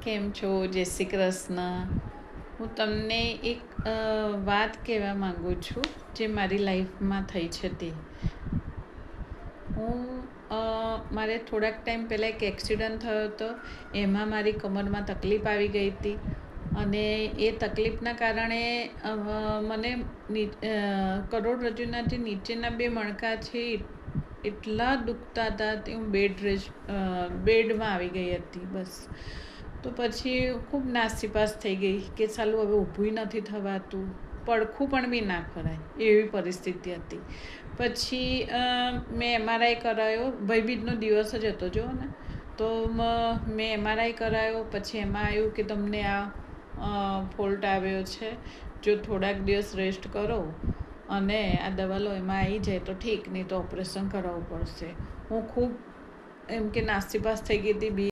કેમ છો? જય શ્રી કૃષ્ણ. હું તમને એક વાત કહેવા માંગુ છું જે મારી લાઈફમાં થઈ છે તે. હું મારે થોડાક ટાઈમ પહેલાં એક એક્સિડન્ટ થયો હતો. એમાં મારી કમરમાં તકલીફ આવી ગઈ હતી અને એ તકલીફના કારણે મને કરોડરજ્જુના જે નીચેના બે મણકા છે એટલા દુખતા હતા તે હું બેડમાં આવી ગઈ હતી. બસ તો પછી ખૂબ નાસીપાસ થઈ ગઈ કે સાલું હવે ઊભું નથી થવાતું, પડખું પણ બી ના કરાય એવી પરિસ્થિતિ હતી. પછી મેં એમઆરઆઈ કરાયો, ભાઈબીજનો દિવસ જ હતો જુઓ ને. તો મેં એમઆરઆઈ કરાયો. પછી એમાં આવ્યું કે તમને આ ફોલ્ટ આવ્યો છે, જો થોડાક દિવસ રેસ્ટ કરો અને આ દવા લો એમાં આવી જાય તો ઠીક, નહીં તો ઓપરેશન કરાવવું પડશે. હું ખૂબ એમ કે નાસીપાસ થઈ ગઈ હતી.